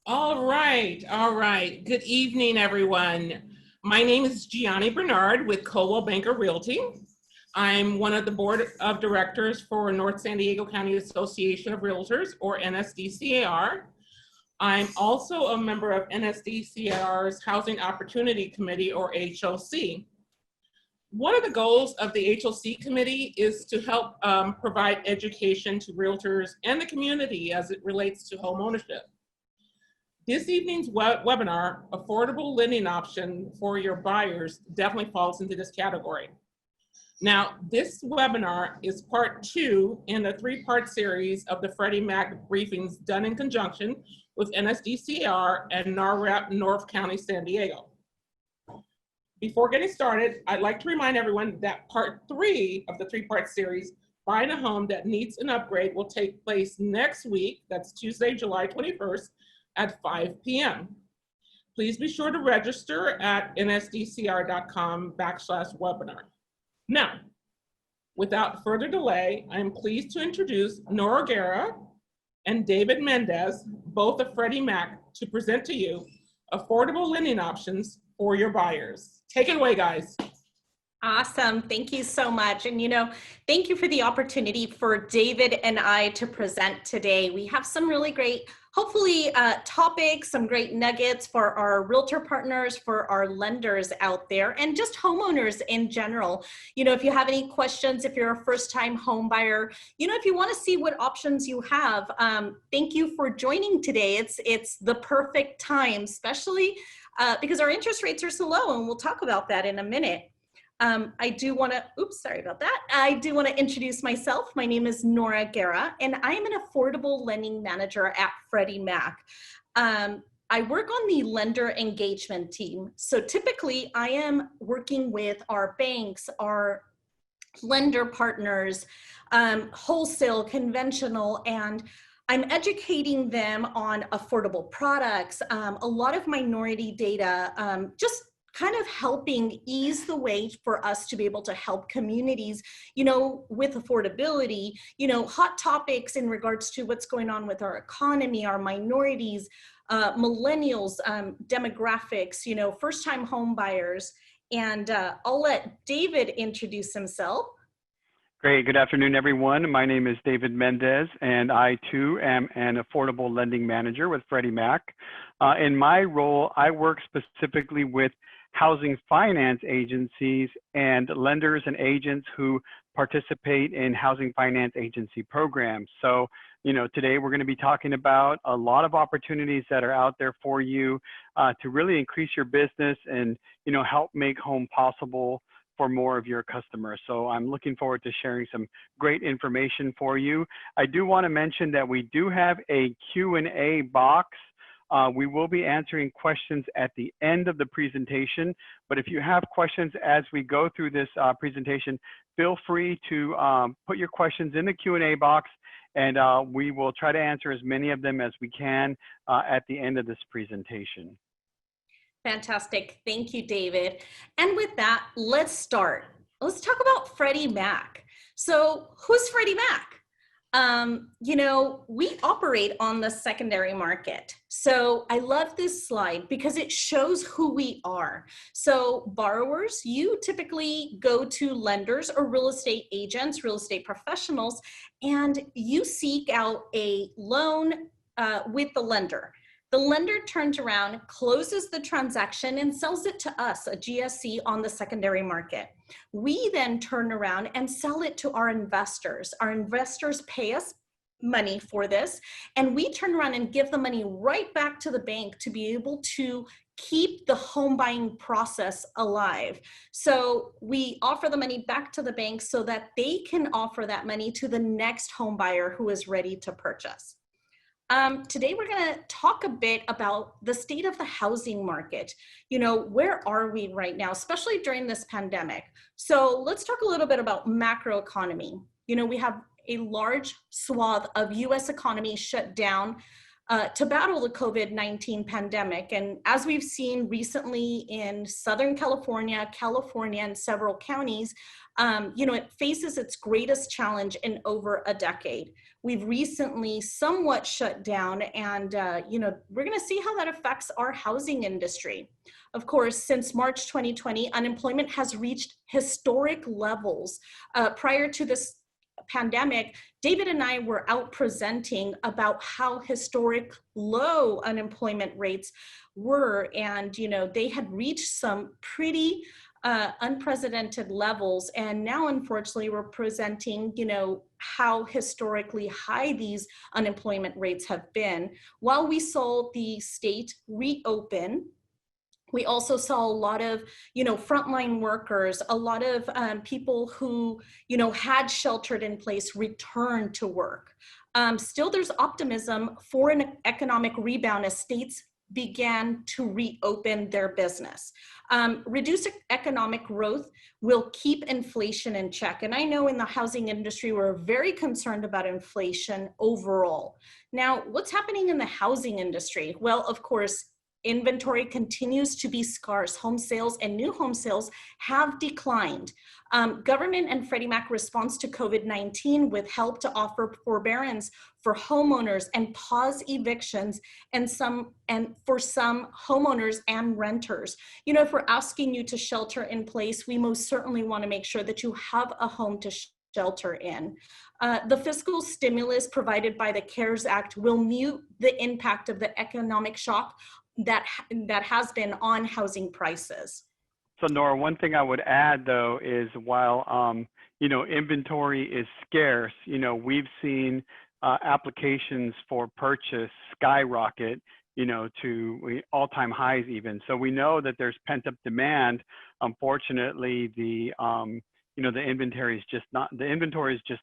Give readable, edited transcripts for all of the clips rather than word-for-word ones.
All right, all right. Good evening, everyone. My name is Gianni Bernard with Coldwell Banker Realty. I'm one of the board of directors for North San Diego County Association of Realtors, or NSDCAR. I'm also a member of NSDCAR's Housing Opportunity Committee, or HOC. One of the goals of the HOC committee is to help provide education to realtors and the community as it relates to home ownership. This evening's webinar, Affordable Lending Option for Your Buyers, definitely falls into this category. Now, this webinar is part 2 in a 3-part series of the Freddie Mac briefings done in conjunction with NSDCR and NARREP North County, San Diego. Before getting started, I'd like to remind everyone that part 3 of the 3-part series, Buying a Home That Needs an Upgrade, will take place next week. That's Tuesday, July 21st at 5 p.m. Please be sure to register at nsdcr.com/webinar. Now, without further delay, I am pleased to introduce Nora Guerra and David Mendez, both of Freddie Mac, to present to you affordable lending options for your buyers. Take it away, guys. Awesome. Thank you so much. And, thank you for the opportunity for David and I to present today. We have some really great, hopefully, topics, some great nuggets for our realtor partners, for our lenders out there, and just homeowners in general. If you have any questions, if you're a first-time home buyer, if you want to see what options you have, thank you for joining today. It's the perfect time, especially because our interest rates are so low, and we'll talk about that in a minute. I do want to introduce myself. My name is Nora Guerra, and I am an affordable lending manager at Freddie Mac. I work on the lender engagement team. So typically I am working with our banks, our lender partners, wholesale, conventional, and I'm educating them on affordable products, a lot of minority data, just kind of helping ease the way for us to be able to help communities, with affordability, hot topics in regards to what's going on with our economy, our minorities, millennials, demographics, first-time home buyers. And I'll let David introduce himself. Great. Good afternoon, everyone. My name is David Mendez, and I too am an affordable lending manager with Freddie Mac. In my role, I work specifically with housing finance agencies and lenders and agents who participate in housing finance agency programs. So, today we're going to be talking about a lot of opportunities that are out there for you to really increase your business and, help make home possible for more of your customers. So I'm looking forward to sharing some great information for you. I do want to mention that we do have a Q&A box. We will be answering questions at the end of the presentation, but if you have questions as we go through this presentation, feel free to put your questions in the Q&A box, and we will try to answer as many of them as we can at the end of this presentation. Fantastic. Thank you, David. And with that, let's start. Let's talk about Freddie Mac. So who's Freddie Mac? We operate on the secondary market. So I love this slide because it shows who we are. So borrowers, you typically go to lenders or real estate agents, real estate professionals, and you seek out a loan with the lender. The lender turns around, closes the transaction, and sells it to us, a GSE, on the secondary market. We then turn around and sell it to our investors. Our investors pay us money for this, and we turn around and give the money right back to the bank to be able to keep the home buying process alive. So we offer the money back to the bank so that they can offer that money to the next home buyer who is ready to purchase. Today, we're going to talk a bit about the state of the housing market. Where are we right now, especially during this pandemic? So let's talk a little bit about macroeconomy. We have a large swath of US economy shut down. to battle the COVID-19 pandemic. And as we've seen recently in Southern California, and several counties, it faces its greatest challenge in over a decade. We've recently somewhat shut down, and we're going to see how that affects our housing industry. Of course, since March 2020, unemployment has reached historic levels. Prior to this pandemic, David and I were out presenting about how historic low unemployment rates were, and they had reached some pretty unprecedented levels. And now, unfortunately, we're presenting, how historically high these unemployment rates have been. While we saw the state reopen, we also saw a lot of, frontline workers, a lot of people who, had sheltered in place return to work. Still, there's optimism for an economic rebound as states began to reopen their business. Reduced economic growth will keep inflation in check. And I know in the housing industry, we're very concerned about inflation overall. Now, what's happening in the housing industry? Well, of course, inventory continues to be scarce. Home sales and new home sales have declined. Government and Freddie Mac response to COVID-19 with help to offer forbearance for homeowners and pause evictions and for some homeowners and renters. If we're asking you to shelter in place, we most certainly want to make sure that you have a home to shelter in. The fiscal stimulus provided by the CARES Act will mute the impact of the economic shock that has been on housing prices. So Nora, one thing I would add though is while inventory is scarce, we've seen applications for purchase skyrocket, to all-time highs even. So we know that there's pent-up demand. Unfortunately, the inventory is just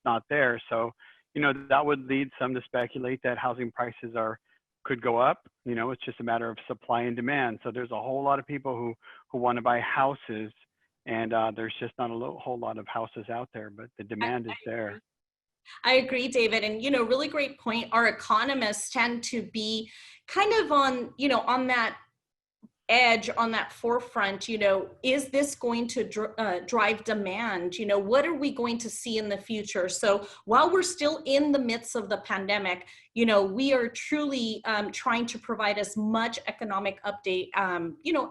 not there. So that would lead some to speculate that housing prices could go up. It's just a matter of supply and demand. So there's a whole lot of people who want to buy houses, and there's just not a whole lot of houses out there, but the demand is there. I agree, David. And, really great point. Our economists tend to be kind of on that edge, on that forefront. Is this going to drive demand? What are we going to see in the future? So while we're still in the midst of the pandemic, we are truly trying to provide as much economic update,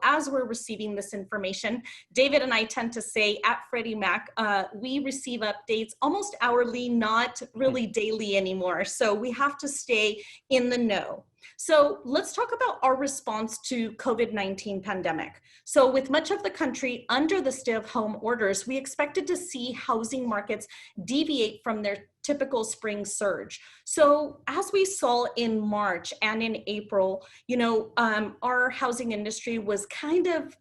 as we're receiving this information. David and I tend to say at Freddie Mac, we receive updates almost hourly, not really daily anymore. So we have to stay in the know. So let's talk about our response to COVID-19 pandemic. So with much of the country under the stay-at-home orders, we expected to see housing markets deviate from their typical spring surge. So as we saw in March and in April, our housing industry was kind of,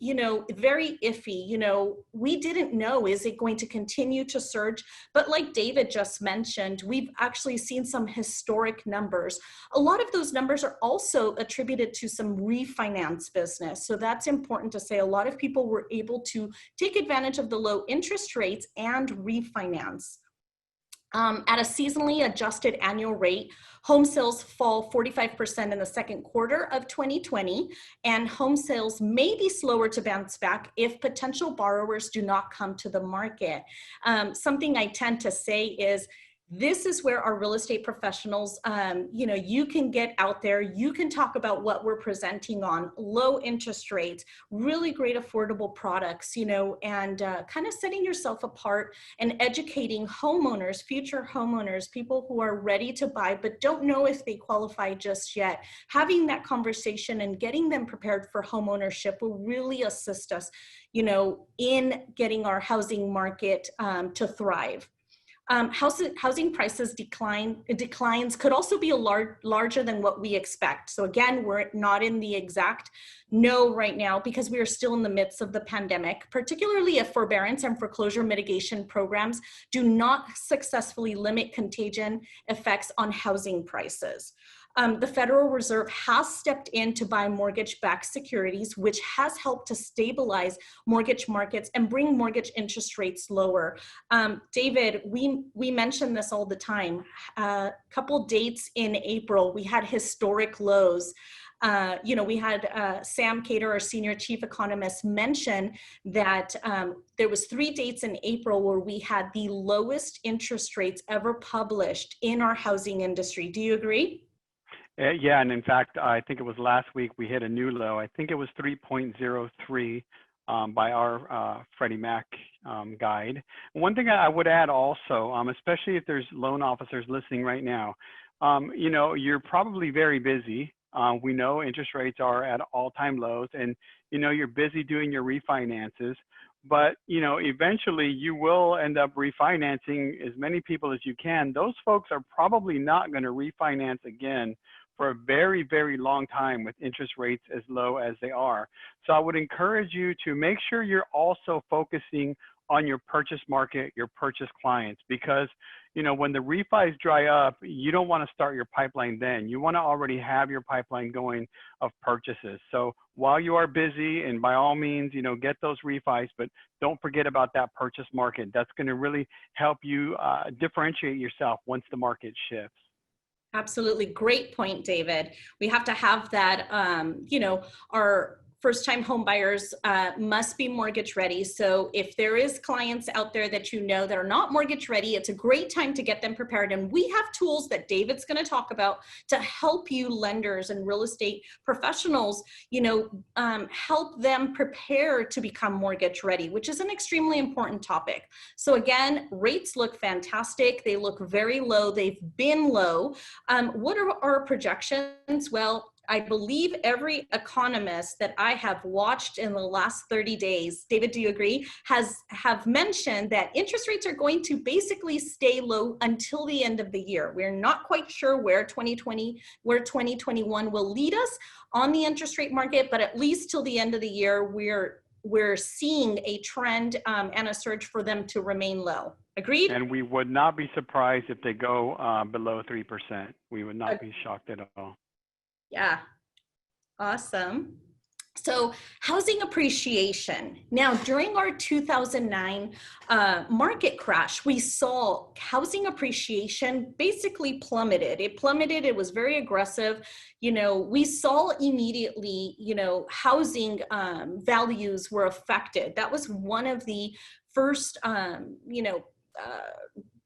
very iffy. We didn't know, is it going to continue to surge? But like David just mentioned, we've actually seen some historic numbers. A lot of those numbers are also attributed to some refinance business. So that's important to say. A lot of people were able to take advantage of the low interest rates and refinance. At a seasonally adjusted annual rate, home sales fall 45% in the second quarter of 2020, and home sales may be slower to bounce back if potential borrowers do not come to the market. Something I tend to say is, this is where our real estate professionals, you can get out there, you can talk about what we're presenting on, low interest rates, really great affordable products, and kind of setting yourself apart and educating homeowners, future homeowners, people who are ready to buy but don't know if they qualify just yet. Having that conversation and getting them prepared for home ownership will really assist us, in getting our housing market to thrive. Housing prices declines could also be larger than what we expect. So again, we're not in the exact know right now because we are still in the midst of the pandemic, particularly if forbearance and foreclosure mitigation programs do not successfully limit contagion effects on housing prices. The Federal Reserve has stepped in to buy mortgage-backed securities, which has helped to stabilize mortgage markets and bring mortgage interest rates lower. David, we mention this all the time. Couple dates in April, we had historic lows. We had Sam Cater, our senior chief economist, mention that there was 3 dates in April where we had the lowest interest rates ever published in our housing industry. Do you agree? Yeah, and in fact, I think it was last week we hit a new low. I think it was 3.03 by our Freddie Mac guide. One thing I would add also, especially if there's loan officers listening right now, you're probably very busy. We know interest rates are at all-time lows, and you're busy doing your refinances. But eventually you will end up refinancing as many people as you can. Those folks are probably not going to refinance again for a very, very long time with interest rates as low as they are. So I would encourage you to make sure you're also focusing on your purchase market, your purchase clients, because when the refis dry up, you don't want to start your pipeline then. You want to already have your pipeline going of purchases. So while you are busy, and by all means, get those refis, but don't forget about that purchase market. That's going to really help you differentiate yourself once the market shifts. Absolutely. Great point, David. We have to have that, our first-time homebuyers must be mortgage ready. So if there is clients out there that that are not mortgage ready, it's a great time to get them prepared. And we have tools that David's going to talk about to help you lenders and real estate professionals, help them prepare to become mortgage ready, which is an extremely important topic. So again, rates look fantastic. They look very low. They've been low. What are our projections? Well, I believe every economist that I have watched in the last 30 days, David, do you agree, have mentioned that interest rates are going to basically stay low until the end of the year. We're not quite sure where 2021 will lead us on the interest rate market, but at least till the end of the year, we're seeing a trend and a surge for them to remain low. Agreed? And we would not be surprised if they go below 3%. We would not be shocked at all. Yeah, awesome. So housing appreciation. Now, during our 2009 market crash, we saw housing appreciation basically plummeted. It plummeted. It was very aggressive. We saw immediately, housing values were affected. That was one of the first,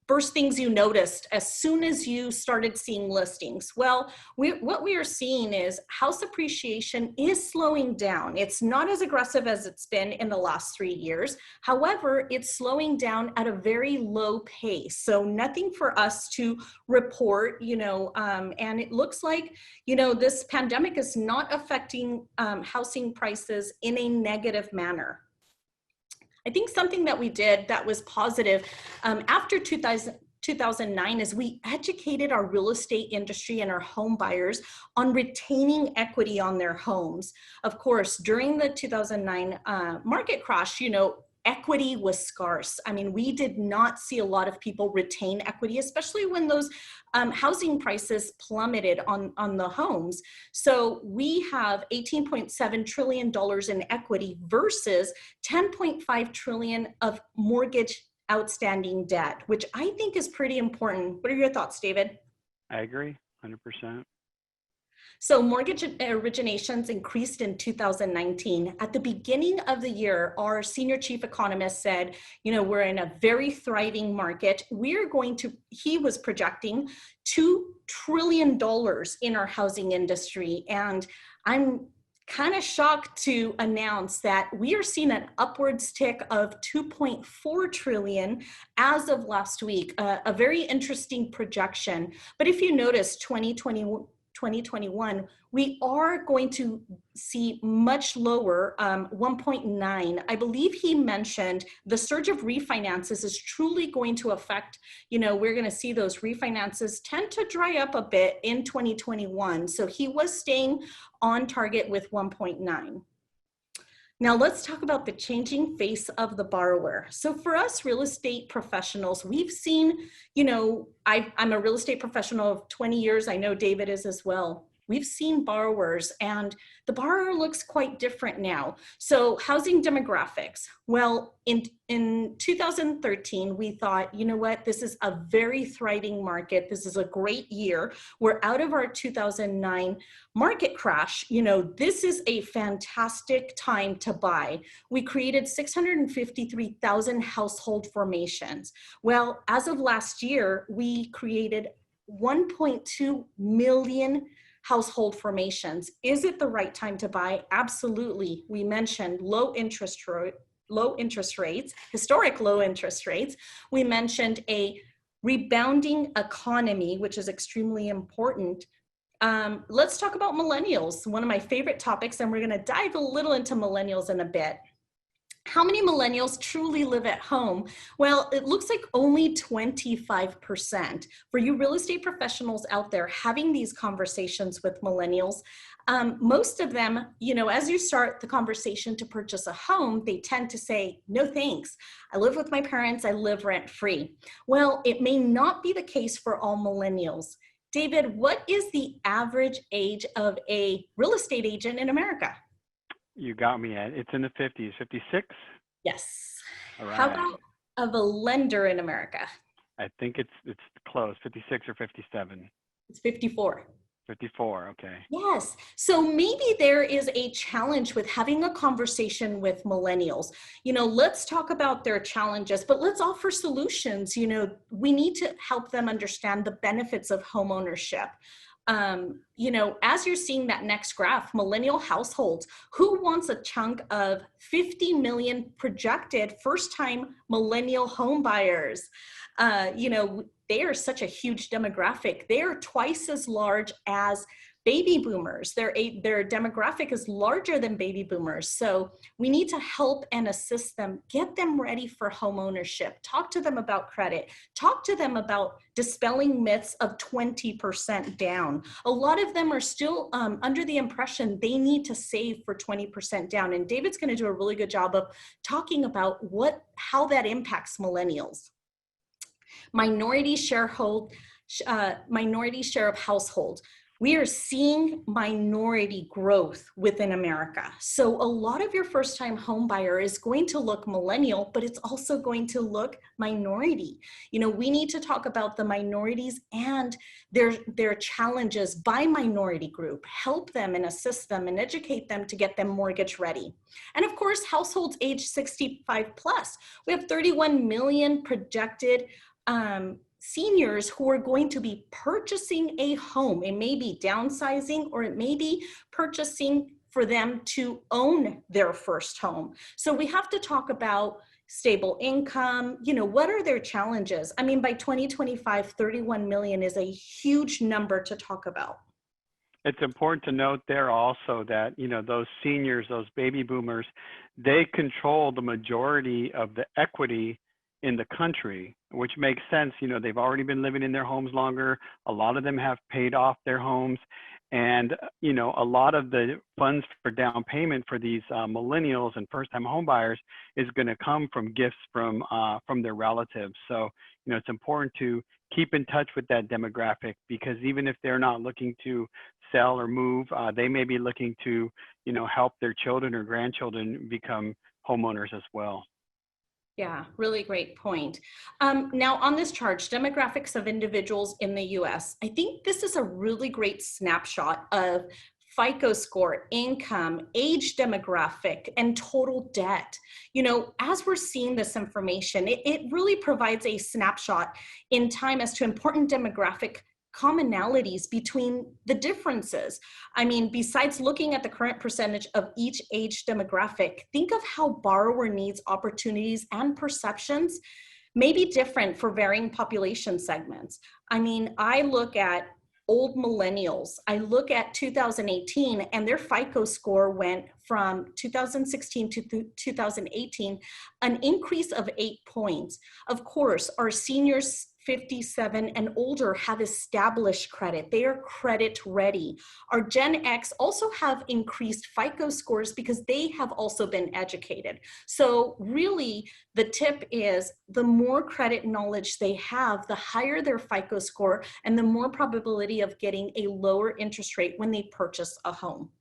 first things you noticed as soon as you started seeing listings. Well, what we are seeing is house appreciation is slowing down. It's not as aggressive as it's been in the last 3 years. However, it's slowing down at a very low pace. So nothing for us to report, and it looks like, this pandemic is not affecting housing prices in a negative manner. I think something that we did that was positive after 2009 is we educated our real estate industry and our home buyers on retaining equity on their homes. Of course, during the 2009 market crash, equity was scarce. I mean, we did not see a lot of people retain equity, especially when those housing prices plummeted on the homes. So we have $18.7 trillion in equity versus $10.5 trillion of mortgage outstanding debt, which I think is pretty important. What are your thoughts, David? I agree, 100%. So mortgage originations increased in 2019. At the beginning of the year, our senior chief economist said, we're in a very thriving market. He was projecting $2 trillion in our housing industry. And I'm kind of shocked to announce that we are seeing an upwards tick of 2.4 trillion as of last week, a very interesting projection. But if you notice 2021, we are going to see much lower, 1.9. I believe he mentioned the surge of refinances is truly going to affect, we're going to see those refinances tend to dry up a bit in 2021. So he was staying on target with 1.9. Now let's talk about the changing face of the borrower. So for us real estate professionals, we've seen, I'm a real estate professional of 20 years. I know David is as well. We've seen borrowers and the borrower looks quite different now. So housing demographics. Well, in 2013, we thought, you know what, this is a very thriving market. This is a great year. We're out of our 2009 market crash. This is a fantastic time to buy. We created 653,000 household formations. Well, as of last year, we created 1.2 million household formations. Is it the right time to buy? Absolutely. We mentioned low interest rates, historic low interest rates. We mentioned a rebounding economy, which is extremely important. Let's talk about millennials, one of my favorite topics, and we're going to dive a little into millennials in a bit. How many millennials truly live at home? Well, it looks like only 25%. For you real estate professionals out there having these conversations with millennials, most of them, as you start the conversation to purchase a home, they tend to say, no thanks. I live with my parents, I live rent free. Well, it may not be the case for all millennials. David, what is the average age of a real estate agent in America? You got me at, it's in the 50s, 56? Yes. All right. How about of a lender in America? I think it's close, 56 or 57. It's 54. 54, okay. Yes. So maybe there is a challenge with having a conversation with millennials. Let's talk about their challenges, but let's offer solutions. We need to help them understand the benefits of home ownership. As you're seeing that next graph, millennial households, who wants a chunk of 50 million projected first-time millennial home buyers? They are such a huge demographic. They are twice as large as baby boomers. Their demographic is larger than baby boomers. So we need to help and assist them, get them ready for home ownership, talk to them about credit, talk to them about dispelling myths of 20% down. A lot of them are still under the impression they need to save for 20% down. And David's going to do a really good job of talking about how that impacts millennials. Minority share of household. We are seeing minority growth within America. So a lot of your first-time home buyer is going to look millennial, but it's also going to look minority. We need to talk about the minorities and their challenges by minority group, help them and assist them and educate them to get them mortgage ready. And of course, households age 65 plus. We have 31 million projected seniors who are going to be purchasing a home. It may be downsizing or it may be purchasing for them to own their first home. So we have to talk about stable income, what are their challenges? I mean, by 2025, 31 million is a huge number to talk about. It's important to note there also that, those seniors, those baby boomers, they control the majority of the equity in the country, which makes sense. They've already been living in their homes longer. A lot of them have paid off their homes. And, a lot of the funds for down payment for these millennials and first-time home buyers is going to come from gifts from their relatives. So, it's important to keep in touch with that demographic, because even if they're not looking to sell or move, they may be looking to, help their children or grandchildren become homeowners as well. Yeah, really great point. Now on this chart, demographics of individuals in the US, I think this is a really great snapshot of FICO score, income, age demographic, and total debt. As we're seeing this information, it really provides a snapshot in time as to important demographic commonalities between the differences. I mean, besides looking at the current percentage of each age demographic, think of how borrower needs, opportunities, and perceptions may be different for varying population segments. I mean, I look at old millennials, I look at 2018, and their FICO score went from 2016 to 2018, an increase of 8 points. Of course, our seniors 57 and older have established credit. They are credit ready. Our Gen X also have increased FICO scores because they have also been educated. So really, the tip is the more credit knowledge they have, the higher their FICO score and the more probability of getting a lower interest rate when they purchase a home.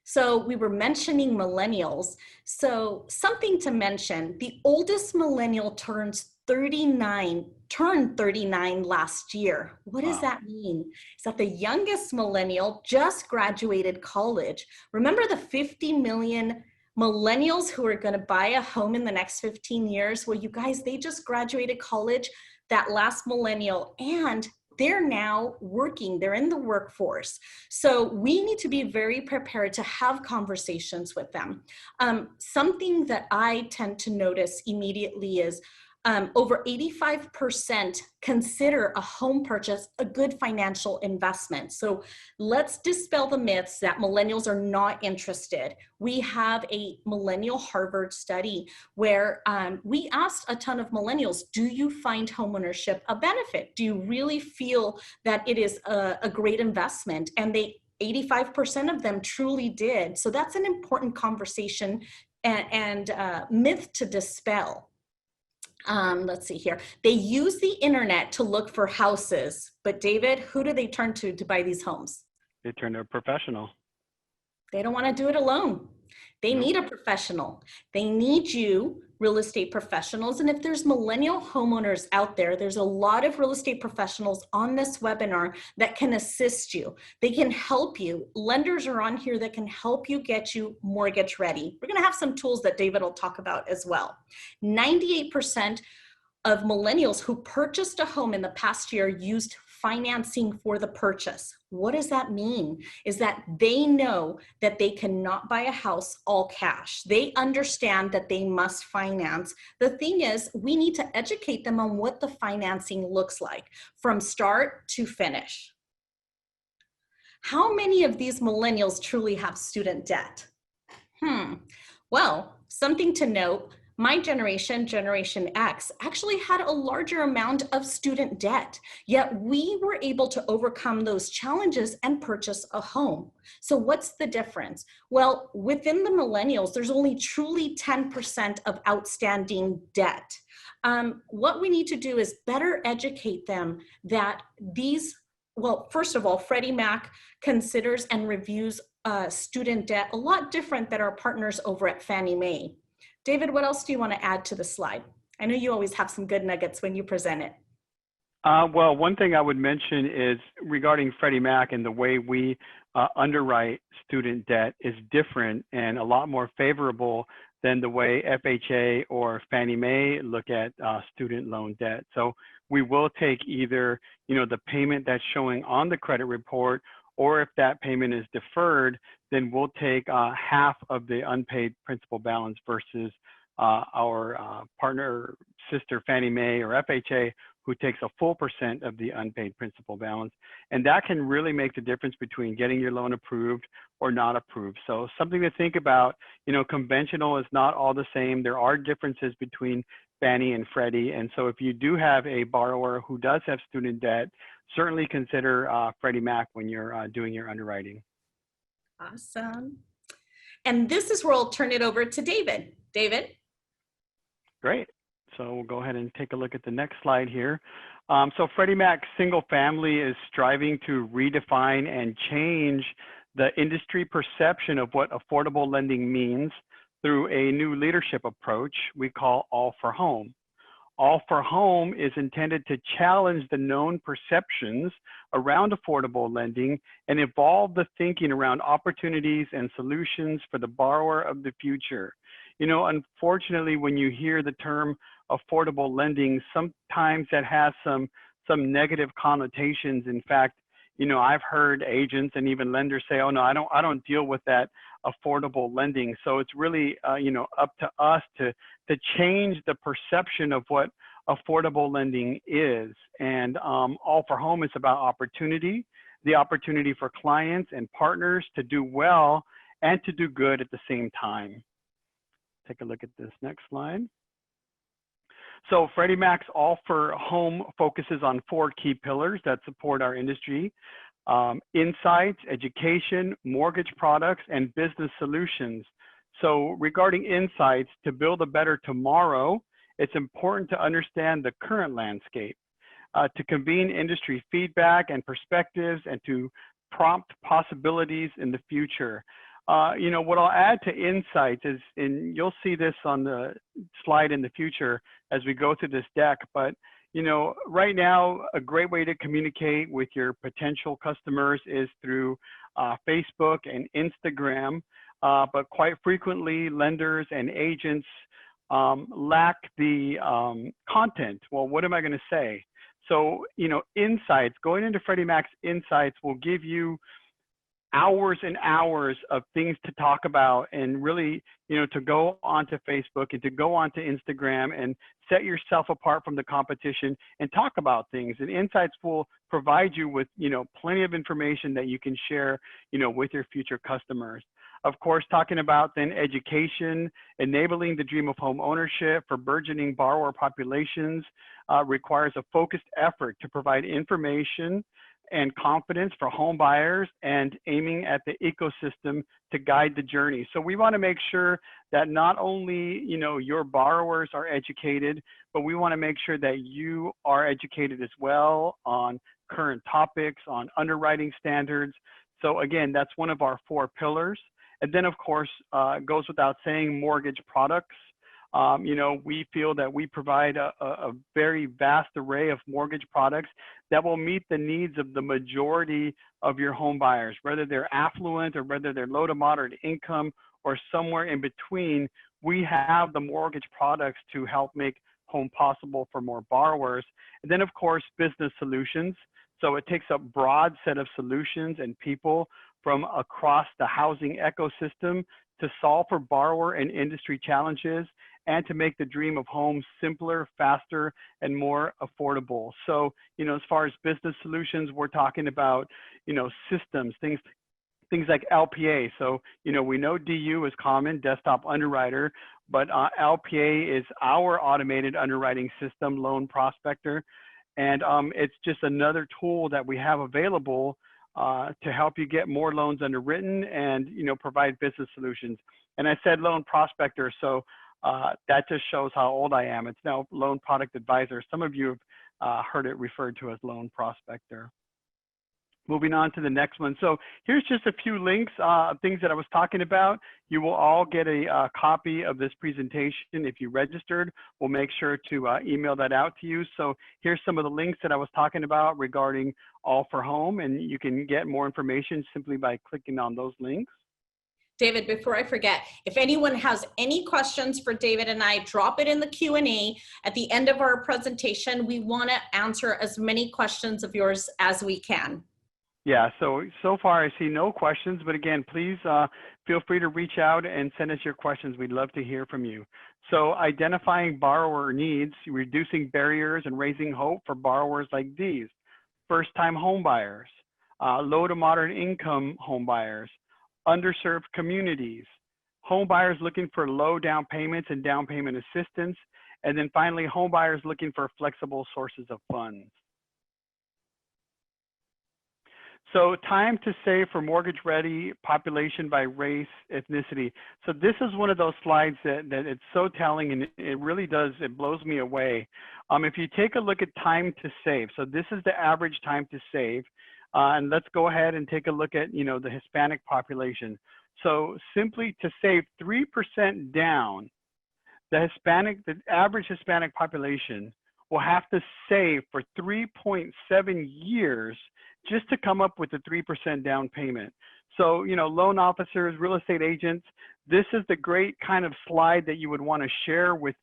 So we were mentioning millennials. So something to mention, the oldest millennial turned 39 last year. What does that mean? Is that the youngest millennial just graduated college. Remember the 50 million millennials who are going to buy a home in the next 15 years? Well, you guys, they just graduated college, that last millennial, and they're now working, they're in the workforce. So we need to be very prepared to have conversations with them. Something that I tend to notice immediately is over 85% consider a home purchase a good financial investment. So let's dispel the myths that millennials are not interested. We have a millennial Harvard study where we asked a ton of millennials, do you find homeownership a benefit? Do you really feel that it is a great investment? And 85% of them truly did. So that's an important conversation and myth to dispel. Let's see here. They use the internet to look for houses, but David, who do they turn to buy these homes? They turn to a professional. They don't want to do it alone. They need a professional. They need you, real estate professionals. And if there's millennial homeowners out there, there's a lot of real estate professionals on this webinar that can assist you. They can help you. Lenders are on here that can help you get you mortgage ready. We're going to have some tools that David will talk about as well. 98% of millennials who purchased a home in the past year used financing for the purchase. What does that mean? Is that they know that they cannot buy a house all cash. They understand that they must finance. The thing is, we need to educate them on what the financing looks like from start to finish. How many of these millennials truly have student debt? Well, something to note, my generation, Generation X, actually had a larger amount of student debt, yet we were able to overcome those challenges and purchase a home. So what's the difference? Well, within the millennials, there's only truly 10% of outstanding debt. What we need to do is better educate them that these, well, first of all, Freddie Mac considers and reviews student debt a lot different than our partners over at Fannie Mae. David, what else do you want to add to the slide? I know you always have some good nuggets when you present it. Well, one thing I would mention is regarding Freddie Mac and the way we underwrite student debt is different and a lot more favorable than the way FHA or Fannie Mae look at student loan debt. So we will take either, the payment that's showing on the credit report, or if that payment is deferred, then we'll take half of the unpaid principal balance versus our partner sister Fannie Mae or FHA, who takes a full % of the unpaid principal balance. And that can really make the difference between getting your loan approved or not approved. So something to think about, conventional is not all the same. There are differences between Fannie and Freddie. And so if you do have a borrower who does have student debt, certainly consider Freddie Mac when you're doing your underwriting. Awesome. And this is where I'll turn it over to David. David? Great. So we'll go ahead and take a look at the next slide here. So Freddie Mac Single Family is striving to redefine and change the industry perception of what affordable lending means through a new leadership approach we call All for Home. All for Home is intended to challenge the known perceptions around affordable lending and evolve the thinking around opportunities and solutions for the borrower of the future. Unfortunately, when you hear the term affordable lending, sometimes that has some negative connotations. In fact, I've heard agents and even lenders say, "Oh no, I don't deal with that affordable lending." So it's really, up to us to change the perception of what affordable lending is. And All for Home is about opportunity, the opportunity for clients and partners to do well and to do good at the same time. Take a look at this next slide. So Freddie Mac's All for Home focuses on 4 key pillars that support our industry: insights, education, mortgage products, and business solutions. So regarding insights, to build a better tomorrow, it's important to understand the current landscape, to convene industry feedback and perspectives, and to prompt possibilities in the future. What I'll add to insights is, and you'll see this on the slide in the future as we go through this deck, but right now, a great way to communicate with your potential customers is through Facebook and Instagram, but quite frequently, lenders and agents lack the content. Well, what am I going to say? So, insights, going into Freddie Mac's insights will give you hours and hours of things to talk about, and really, to go onto Facebook and to go onto Instagram and set yourself apart from the competition and talk about things. And insights will provide you with, plenty of information that you can share, with your future customers. Of course, talking about then education, enabling the dream of home ownership for burgeoning borrower populations requires a focused effort to provide information and confidence for home buyers, and aiming at the ecosystem to guide the journey. So we want to make sure that not only, your borrowers are educated, but we want to make sure that you are educated as well on current topics, on underwriting standards. So again, that's one of our 4 pillars. And then of course, it goes without saying, mortgage products. We feel that we provide a very vast array of mortgage products that will meet the needs of the majority of your home buyers, whether they're affluent or whether they're low to moderate income or somewhere in between. We have the mortgage products to help make home possible for more borrowers. And then of course, business solutions. So it takes a broad set of solutions and people from across the housing ecosystem to solve for borrower and industry challenges, and to make the dream of home simpler, faster, and more affordable. So, as far as business solutions, we're talking about, systems, things like LPA. So, we know DU is common, desktop underwriter, but LPA is our automated underwriting system, loan prospector. And it's just another tool that we have available to help you get more loans underwritten and, provide business solutions. And I said loan prospector, so that just shows how old I am. It's now loan product advisor. Some of you have heard it referred to as loan prospector. Moving on to the next one. So here's just a few links, things that I was talking about. You will all get a copy of this presentation if you registered. We'll make sure to email that out to you. So here's some of the links that I was talking about regarding All for Home, and you can get more information simply by clicking on those links. David, before I forget, if anyone has any questions for David and I, drop it in the Q&A at the end of our presentation. We want to answer as many questions of yours as we can. Yeah, so far I see no questions, but again, please feel free to reach out and send us your questions. We'd love to hear from you. So identifying borrower needs, reducing barriers, and raising hope for borrowers like these: first-time homebuyers, low to moderate income homebuyers, underserved communities, home buyers looking for low down payments and down payment assistance, and then finally, home buyers looking for flexible sources of funds. So time to save for mortgage ready population by race, ethnicity. So this is one of those slides that it's so telling, and it really does, it blows me away. If you take a look at time to save, so this is the average time to save. And let's go ahead and take a look at, the Hispanic population. So simply to save 3% down, the average Hispanic population will have to save for 3.7 years just to come up with a 3% down payment. So, loan officers, real estate agents, this is the great kind of slide that you would want to share with,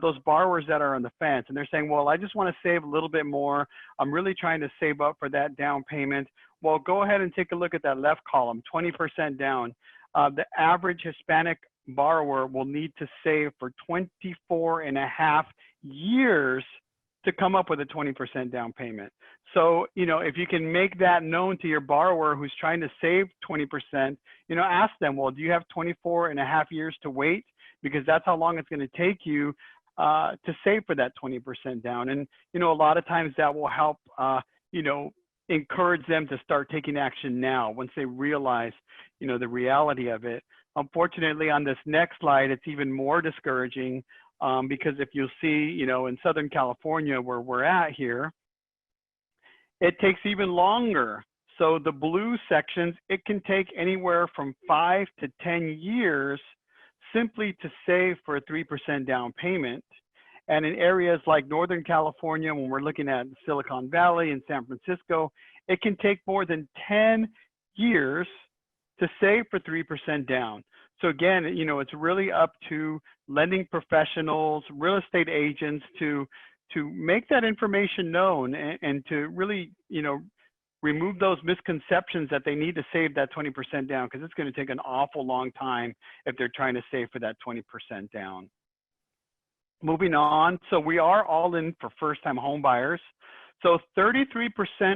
those borrowers that are on the fence, and they're saying, well, I just want to save a little bit more. I'm really trying to save up for that down payment. Well, go ahead and take a look at that left column, 20% down. The average Hispanic borrower will need to save for 24.5 years to come up with a 20% down payment. So, if you can make that known to your borrower who's trying to save 20%, ask them, well, do you have 24.5 years to wait? Because that's how long it's going to take you to save for that 20% down. And, you know, a lot of times that will help, you know, encourage them to start taking action now once they realize, you know, the reality of it. Unfortunately, on this next slide, it's even more discouraging because if you'll see, you know, in Southern California where we're at here, it takes even longer. So the blue sections, it can take anywhere from 5 to 10 years simply to save for a 3% down payment. And in areas like Northern California, when we're looking at Silicon Valley and San Francisco, it can take more than 10 years to save for 3% down. So again, you know, it's really up to lending professionals, real estate agents to make that information known and to really, you know, remove those misconceptions that they need to save that 20% down, because it's going to take an awful long time if they're trying to save for that 20% down. Moving on, so we are all in for first-time home buyers. So 33%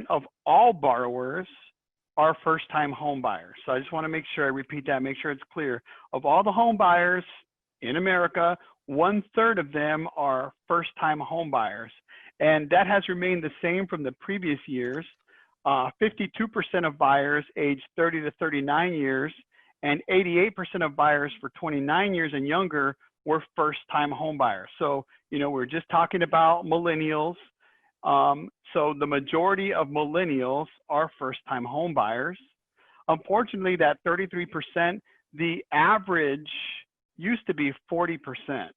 of all borrowers are first-time home buyers. So I just want to make sure I repeat that, make sure it's clear. Of all the home buyers in America, 1/3 of them are first-time home buyers. And that has remained the same from the previous years. 52% of buyers aged 30 to 39 years and 88% of buyers for 29 years and younger were first-time home buyers. So, you know, we're just talking about millennials. So the majority of millennials are first-time home buyers. Unfortunately, that 33%, the average used to be 40%.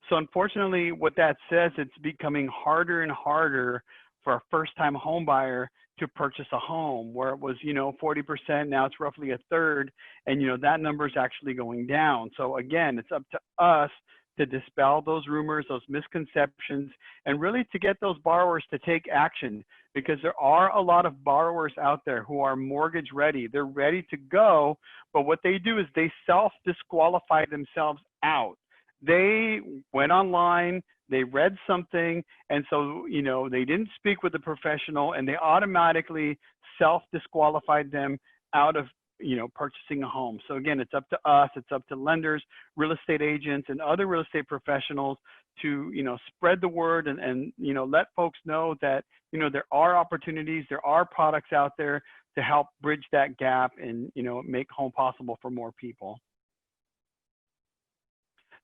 So unfortunately, what that says, it's becoming harder and harder for a first-time home buyer to purchase a home, where it was, you know, 40%, now it's roughly 1/3, and, you know, that number is actually going down. So again, it's up to us to dispel those rumors, those misconceptions, and really to get those borrowers to take action, because there are a lot of borrowers out there who are mortgage ready. They're ready to go, but what they do is they self-disqualify themselves out. They went online, they read something, and so, you know, they didn't speak with a professional, and they automatically self-disqualified them out of, you know, purchasing a home. So again, it's up to us, it's up to lenders, real estate agents, and other real estate professionals to, you know, spread the word and you know, let folks know that, you know, there are opportunities, there are products out there to help bridge that gap and, you know, make home possible for more people.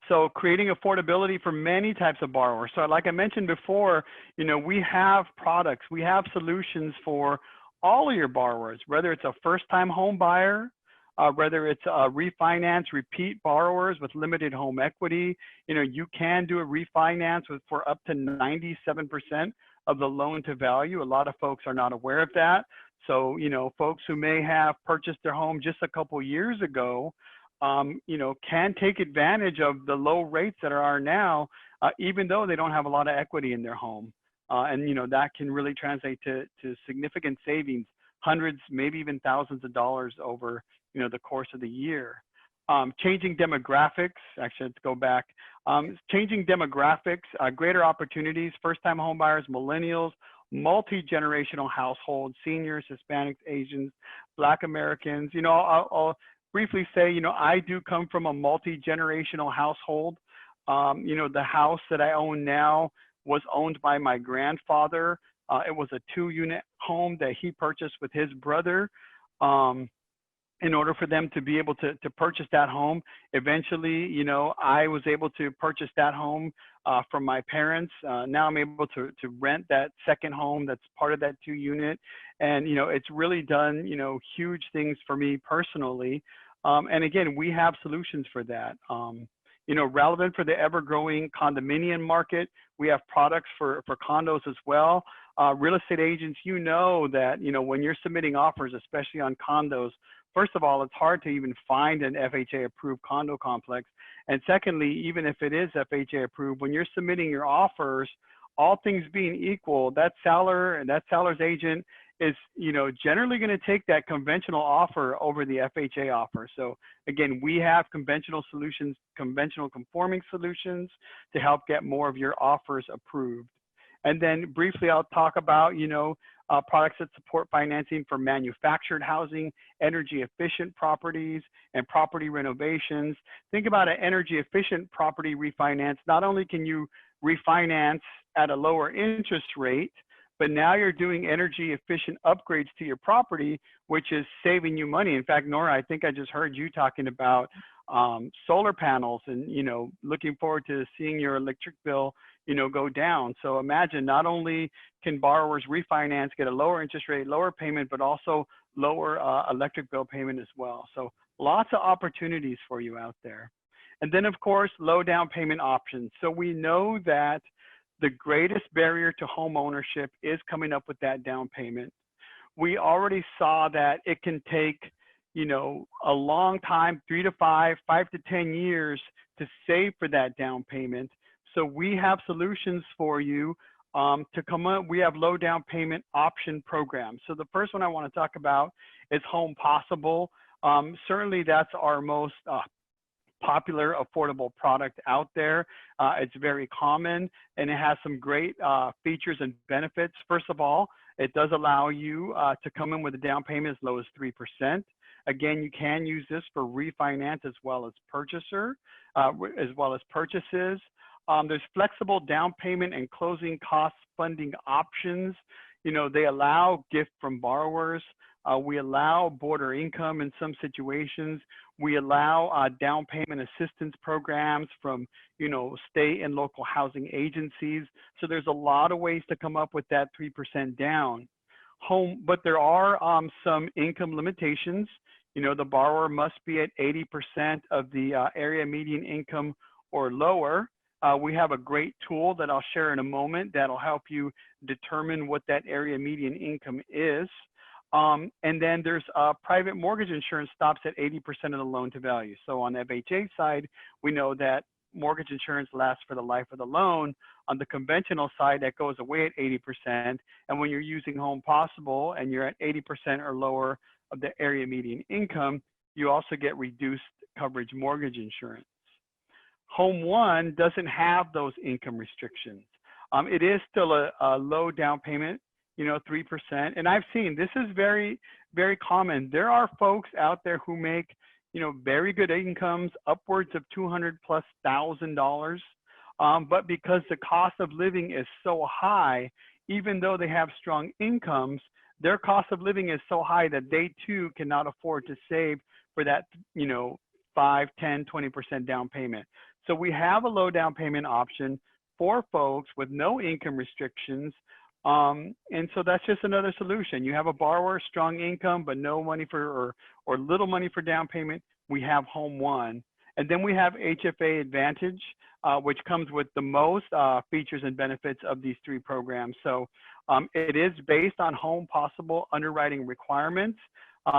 So creating affordability for many types of borrowers. So like I mentioned before, you know, we have products, we have solutions for all of your borrowers, whether it's a first-time home buyer, whether it's a refinance, repeat borrowers with limited home equity. You know, you can do a refinance for up to 97% of the loan to value. A lot of folks are not aware of that. So, you know, folks who may have purchased their home just a couple years ago, you know, can take advantage of the low rates that are now, even though they don't have a lot of equity in their home. And, you know, that can really translate to significant savings, hundreds, maybe even thousands of dollars over, you know, the course of the year. Changing demographics, actually, let's go back. Changing demographics, greater opportunities, first-time homebuyers, millennials, multi-generational households, seniors, Hispanics, Asians, Black Americans. You know, I'll briefly say, you know, I do come from a multi-generational household. You know, the house that I own now was owned by my grandfather. It was a 2-unit home that he purchased with his brother. In order for them to be able to purchase that home, eventually, you know, I was able to purchase that home from my parents. Now I'm able to rent that second home that's part of that 2-unit. And, you know, it's really done, you know, huge things for me personally. And again, we have solutions for that. You know, relevant for the ever-growing condominium market, we have products for condos as well. Real estate agents, you know that, you know, when you're submitting offers, especially on condos, first of all, it's hard to even find an FHA-approved condo complex. And secondly, even if it is FHA-approved, when you're submitting your offers, all things being equal, that seller and that seller's agent is, you know, generally going to take that conventional offer over the FHA offer. So again, we have conventional solutions, conventional conforming solutions to help get more of your offers approved. And then briefly, I'll talk about, you know, products that support financing for manufactured housing, energy efficient properties, and property renovations. Think about an energy efficient property refinance. Not only can you refinance at a lower interest rate, but now you're doing energy efficient upgrades to your property, which is saving you money. In fact, Nora, I think I just heard you talking about solar panels and, you know, looking forward to seeing your electric bill, you know, go down. So imagine not only can borrowers refinance, get a lower interest rate, lower payment, but also lower electric bill payment as well. So lots of opportunities for you out there. And then of course, low down payment options. So we know that the greatest barrier to home ownership is coming up with that down payment. We already saw that it can take, you know, a long time, 3 to 5 to 10 years to save for that down payment. So we have solutions for you to come up. We have low down payment option programs. So the first one I want to talk about is Home Possible. Certainly that's our most popular affordable product out there. It's very common and it has some great features and benefits. First of all, it does allow you to come in with a down payment as low as 3%. Again, you can use this for refinance as well as purchases. There's flexible down payment and closing cost funding options. You know, they allow gift from borrowers. We allow border income in some situations. We allow down payment assistance programs from, you know, state and local housing agencies. So there's a lot of ways to come up with that 3% down. But there are some income limitations. You know, the borrower must be at 80% of the area median income or lower. We have a great tool that I'll share in a moment that'll help you determine what that area median income is. And then there's private mortgage insurance stops at 80% of the loan to value. So on the FHA side, we know that mortgage insurance lasts for the life of the loan. On the conventional side, that goes away at 80%. And when you're using Home Possible and you're at 80% or lower of the area median income, you also get reduced coverage mortgage insurance. Home One doesn't have those income restrictions. It is still a low down payment, you know, 3%. And I've seen, this is very, very common. There are folks out there who make, you know, very good incomes, upwards of $200,000+. But because the cost of living is so high, even though they have strong incomes, their cost of living is so high that they too cannot afford to save for that, you know, 5, 10, 20% down payment. So we have a low down payment option for folks with no income restrictions. And so that's just another solution. You have a borrower, strong income, but no money for, or little money for down payment. We have Home One. And then we have HFA Advantage, which comes with the most features and benefits of these three programs. So it is based on Home Possible underwriting requirements.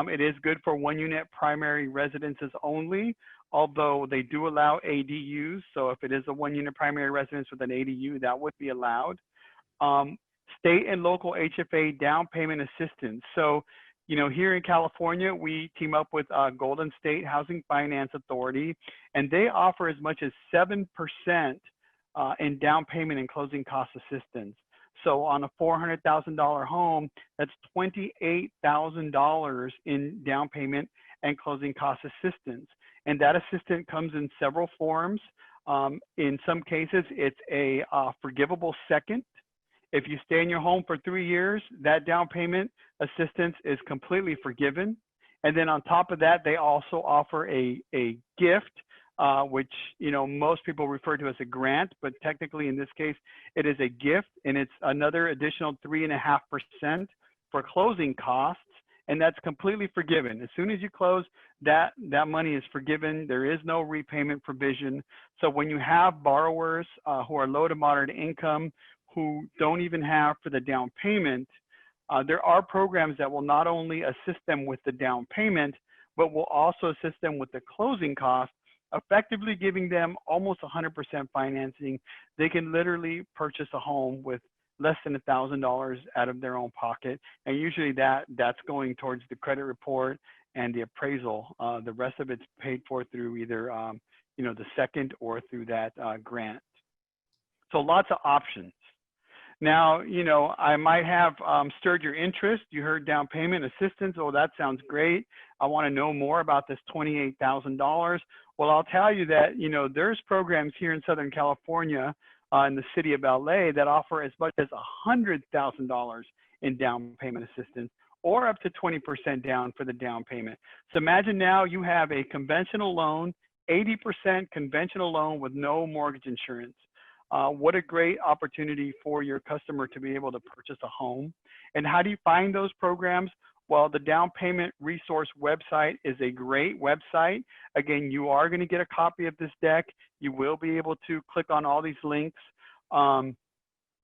It is good for one unit primary residences only, although they do allow ADUs. So if it is a one unit primary residence with an ADU, that would be allowed. State and local HFA down payment assistance. So, you know, here in California, we team up with Golden State Housing Finance Authority, and they offer as much as 7% in down payment and closing cost assistance. So on a $400,000 home, that's $28,000 in down payment and closing cost assistance. And that assistance comes in several forms. In some cases, it's a forgivable second. If you stay in your home for 3 years, that down payment assistance is completely forgiven. And then on top of that, they also offer a gift, which, you know, most people refer to as a grant, but technically in this case, it is a gift, and it's another additional 3.5% for closing costs, and that's completely forgiven. As soon as you close, that money is forgiven. There is no repayment provision. So when you have borrowers who are low to moderate income, who don't even have for the down payment, there are programs that will not only assist them with the down payment, but will also assist them with the closing costs, effectively giving them almost 100% financing. They can literally purchase a home with less than $1,000 out of their own pocket. And usually that's going towards the credit report and the appraisal. The rest of it's paid for through either you know, the second or through that grant. So lots of options. Now, I might have stirred your interest. You heard down payment assistance. Oh, that sounds great. I want to know more about this $28,000. Well, I'll tell you that, there's programs here in Southern California in the city of LA that offer as much as $100,000 in down payment assistance, or up to 20% down for the down payment. So imagine now you have a conventional loan, 80% conventional loan with no mortgage insurance. What a great opportunity for your customer to be able to purchase a home. And how do you find those programs? Well, the Down Payment Resource website is a great website. Again, you are going to get a copy of this deck. You will be able to click on all these links.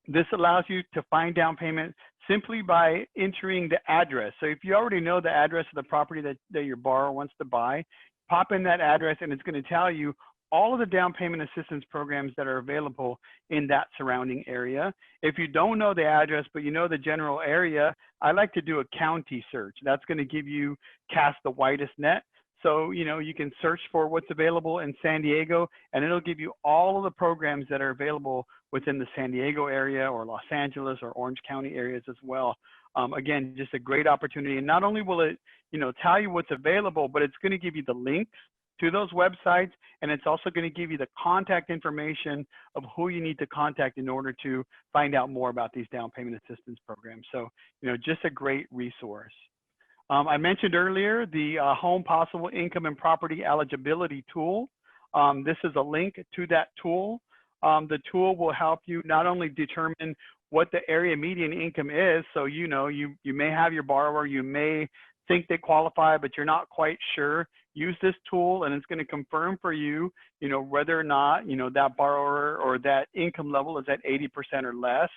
This allows you to find down payment simply by entering the address. So if you already know the address of the property that your borrower wants to buy, pop in that address and it's going to tell you all of the down payment assistance programs that are available in that surrounding area. If you don't know the address, but you know the general area, I like to do a county search. That's going to give you cast the widest net. So, you can search for what's available in San Diego, and it'll give you all of the programs that are available within the San Diego area or Los Angeles or Orange County areas as well. Again, just a great opportunity. And not only will it, tell you what's available, but it's going to give you the links to those websites, and it's also going to give you the contact information of who you need to contact in order to find out more about these down payment assistance programs. So, just a great resource. I mentioned earlier the Home Possible Income and Property Eligibility Tool. This is a link to that tool. The tool will help you not only determine what the area median income is, so you may have your borrower, you may think they qualify, but you're not quite sure. Use this tool and it's going to confirm for you, whether or not, that borrower or that income level is at 80% or less.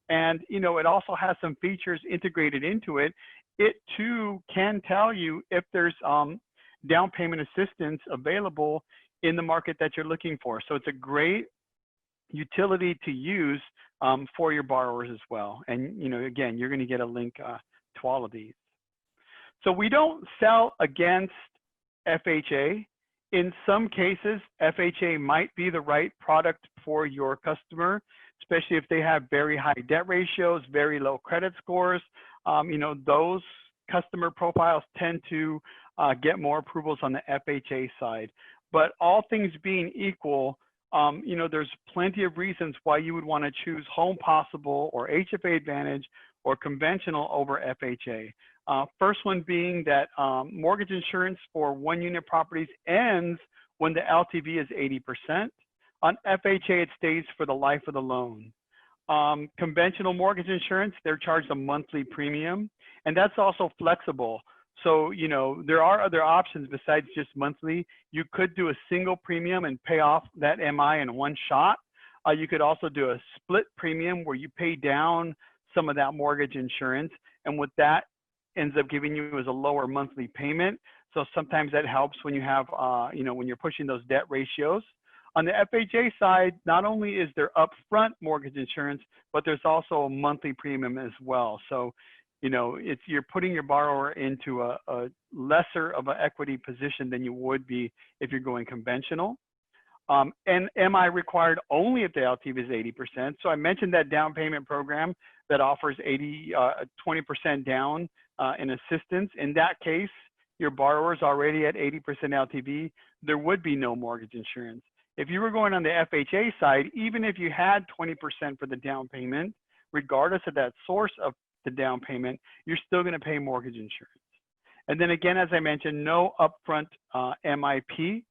And, it also has some features integrated into it. It too can tell you if there's down payment assistance available in the market that you're looking for. So it's a great utility to use for your borrowers as well. And, again, you're going to get a link to all of these. So we don't sell against FHA. In some cases, FHA might be the right product for your customer, especially if they have very high debt ratios, very low credit scores. Those customer profiles tend to get more approvals on the FHA side. But all things being equal, there's plenty of reasons why you would want to choose Home Possible or HFA Advantage or conventional over FHA. First one being that mortgage insurance for one-unit properties ends when the LTV is 80%. On FHA, it stays for the life of the loan. Conventional mortgage insurance, they're charged a monthly premium, and that's also flexible. So, there are other options besides just monthly. You could do a single premium and pay off that MI in one shot. You could also do a split premium where you pay down some of that mortgage insurance, and what that ends up giving you is a lower monthly payment. So sometimes that helps when you have, when you're pushing those debt ratios. On the FHA side, not only is there upfront mortgage insurance, but there's also a monthly premium as well. So, you're putting your borrower into a lesser of an equity position than you would be if you're going conventional. And MI required only if the LTV is 80%. So I mentioned that down payment program that offers 20% down in assistance. In that case, your borrower is already at 80% LTV. There would be no mortgage insurance. If you were going on the FHA side, even if you had 20% for the down payment, regardless of that source of the down payment, you're still going to pay mortgage insurance. And then again, as I mentioned, no upfront MIP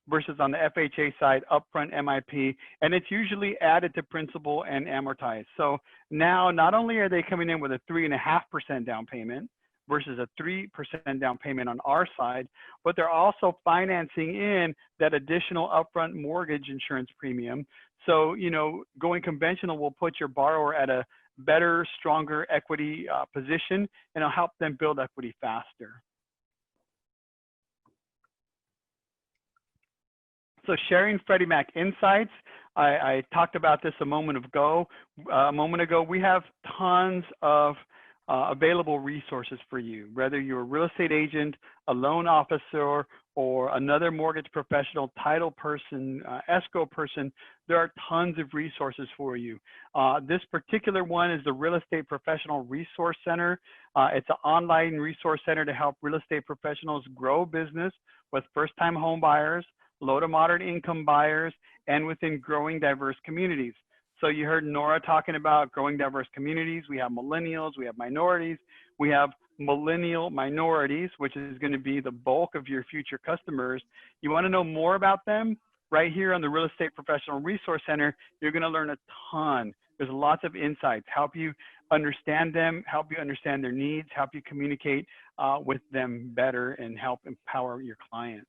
versus on the FHA side, upfront MIP, and it's usually added to principal and amortized. So now not only are they coming in with a 3.5% down payment versus a 3% down payment on our side, but they're also financing in that additional upfront mortgage insurance premium. So, going conventional will put your borrower at a better, stronger equity position, and it'll help them build equity faster. So sharing Freddie Mac insights, I talked about this a moment ago. We have tons of available resources for you. Whether you're a real estate agent, a loan officer, or another mortgage professional, title person, escrow person, there are tons of resources for you. This particular one is the Real Estate Professional Resource Center. It's an online resource center to help real estate professionals grow business with first-time home buyers, low to moderate income buyers, and within growing diverse communities. So you heard Nora talking about growing diverse communities. We have millennials, we have minorities, we have millennial minorities, which is going to be the bulk of your future customers. You want to know more about them? Right here on the Real Estate Professional Resource Center, you're going to learn a ton. There's lots of insights, help you understand them, help you understand their needs, help you communicate with them better, and help empower your clients.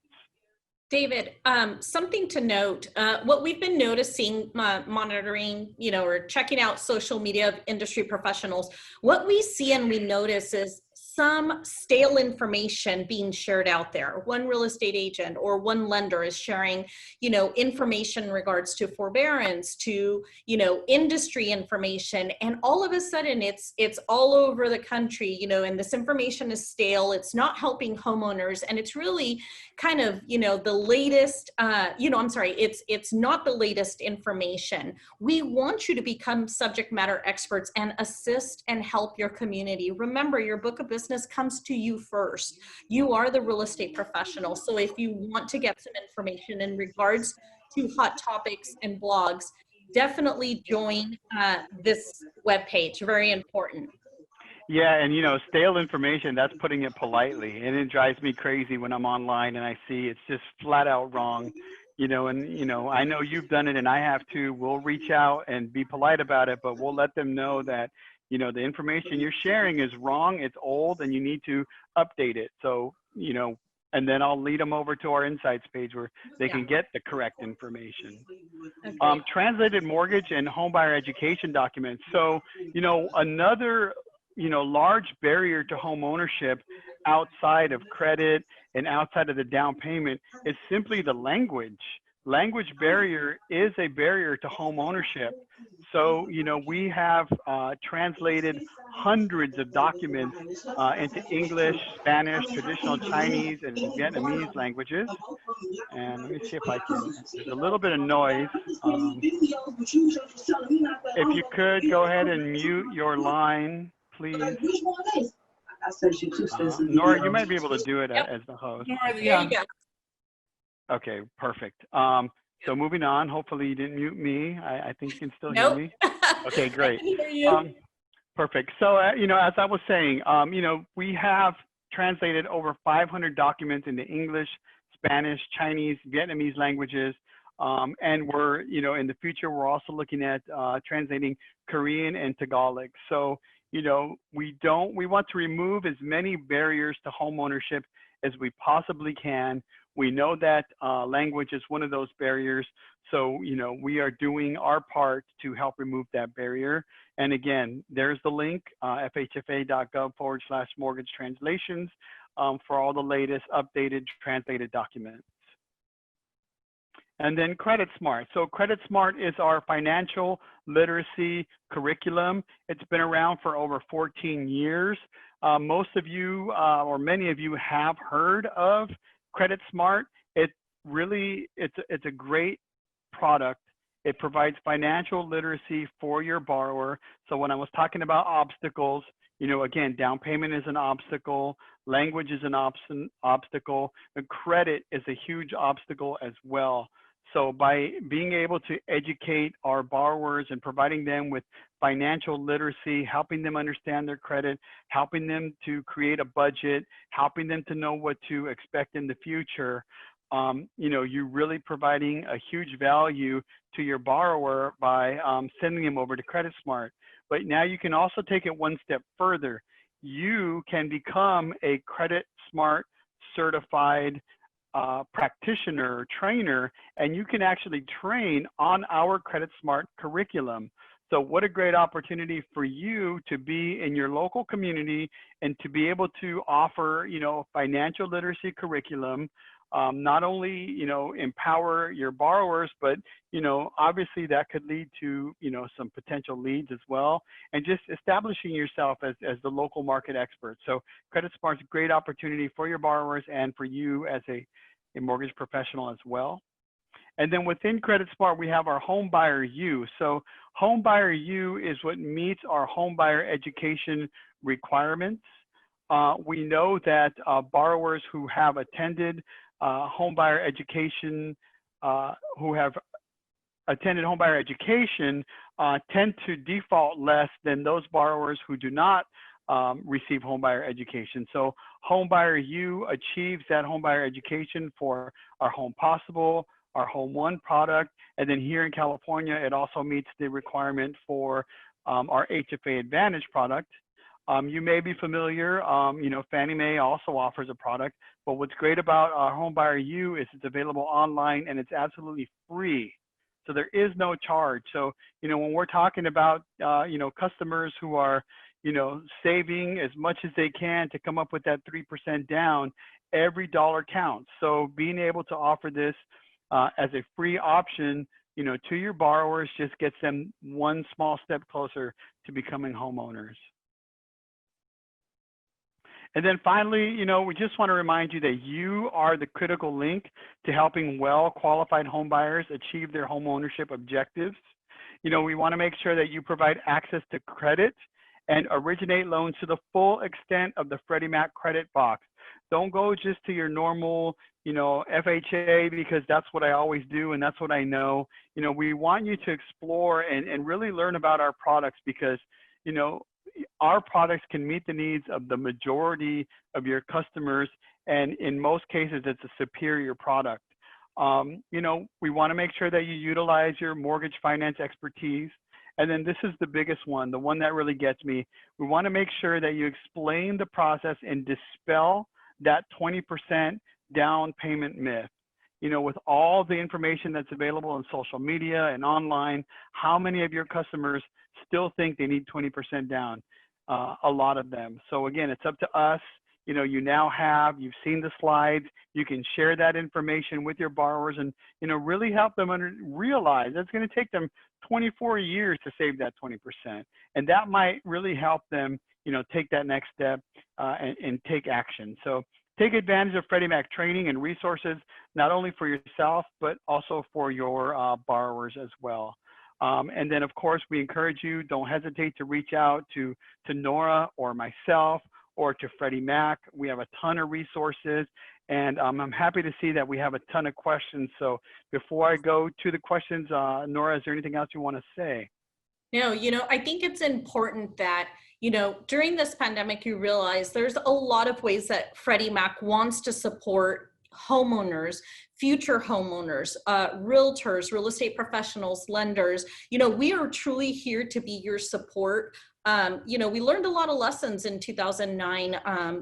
David, something to note, what we've been noticing, monitoring, or checking out social media of industry professionals, what we see and we notice is some stale information being shared out there. One real estate agent or one lender is sharing, information in regards to forbearance, to, industry information, and all of a sudden it's all over the country, and this information is stale. It's not helping homeowners, and it's really kind of, the latest, it's not the latest information. We want you to become subject matter experts and assist and help your community. Remember, your book of business comes to you first. You are the real estate professional. So if you want to get some information in regards to hot topics and blogs, definitely join this webpage. Very important. Yeah, and stale information, that's putting it politely. And it drives me crazy when I'm online and I see it's just flat out wrong. I know you've done it and I have too. We'll reach out and be polite about it, but we'll let them know that, the information you're sharing is wrong, it's old, and you need to update it. So, and then I'll lead them over to our insights page where they can get the correct information. Okay. Translated mortgage and homebuyer education documents. So, another large barrier to home ownership outside of credit and outside of the down payment is simply the language. Language barrier is a barrier to home ownership. So, we have translated hundreds of documents into English, Spanish, traditional Chinese, and Vietnamese languages. And let me see if I can, there's a little bit of noise. If you could go ahead and mute your line, please. Nora, you might be able to do it as the host. Nora, There you go. Okay, perfect. So moving on, hopefully you didn't mute me. I think you can still hear Nope. me. Okay, great. I can hear you. Perfect. So, as I was saying, we have translated over 500 documents into English, Spanish, Chinese, Vietnamese languages. And we're, in the future, we're also looking at translating Korean and Tagalog. So, we want to remove as many barriers to home ownership as we possibly can. We know that language is one of those barriers. So, we are doing our part to help remove that barrier. And again, there's the link, fhfa.gov/mortgage translations for all the latest updated translated documents. And then Credit Smart. So Credit Smart is our financial literacy curriculum. It's been around for over 14 years. Most of you or many of you have heard of Credit Smart. It's a great product. It provides financial literacy for your borrower. So when I was talking about obstacles, again, down payment is an obstacle, language is an obstacle, and credit is a huge obstacle as well. So by being able to educate our borrowers and providing them with financial literacy, helping them understand their credit, helping them to create a budget, helping them to know what to expect in the future, you're really providing a huge value to your borrower by sending them over to Credit Smart. But now you can also take it one step further. You can become a Credit Smart certified practitioner or trainer, and you can actually train on our Credit Smart curriculum. So what a great opportunity for you to be in your local community and to be able to offer, financial literacy curriculum, not only, empower your borrowers, but, obviously that could lead to, some potential leads as well, and just establishing yourself as the local market expert. So Credit Smart's a great opportunity for your borrowers and for you as a mortgage professional as well. And then within Credit Smart, we have our Home Buyer U. So Home Buyer U is what meets our home buyer education requirements. We know that borrowers who have attended home buyer education, tend to default less than those borrowers who do not receive home buyer education. So Home Buyer U achieves that home buyer education for our Home Possible, our Home One product, and then here in California, it also meets the requirement for our HFA Advantage product. You may be familiar, Fannie Mae also offers a product, but what's great about our Home Buyer U is it's available online and it's absolutely free. So there is no charge. So, when we're talking about, customers who are, saving as much as they can to come up with that 3% down, every dollar counts. So being able to offer this as a free option, to your borrowers just gets them one small step closer to becoming homeowners. And then finally, we just want to remind you that you are the critical link to helping well-qualified home buyers achieve their home ownership objectives. We want to make sure that you provide access to credit and originate loans to the full extent of the Freddie Mac credit box. Don't go just to your normal, FHA, because that's what I always do and that's what I know. We want you to explore and really learn about our products because, our products can meet the needs of the majority of your customers, and in most cases, it's a superior product. We want to make sure that you utilize your mortgage finance expertise. And then this is the biggest one, the one that really gets me. We want to make sure that you explain the process and dispel that 20% down payment myth. With all the information that's available on social media and online, how many of your customers still think they need 20% down? A lot of them. So again, it's up to us. You've seen the slides, you can share that information with your borrowers and, really help them realize it's going to take them 24 years to save that 20%. And that might really help them, take that next step and take action. So take advantage of Freddie Mac training and resources, not only for yourself, but also for your borrowers as well. And then, of course, we encourage you, don't hesitate to reach out to Nora or myself or to Freddie Mac. We have a ton of resources, and I'm happy to see that we have a ton of questions. So before I go to the questions, Nora, is there anything else you want to say? No, I think it's important that, during this pandemic, you realize there's a lot of ways that Freddie Mac wants to support homeowners, future homeowners, realtors, real estate professionals, lenders. We are truly here to be your support. We learned a lot of lessons in 2009,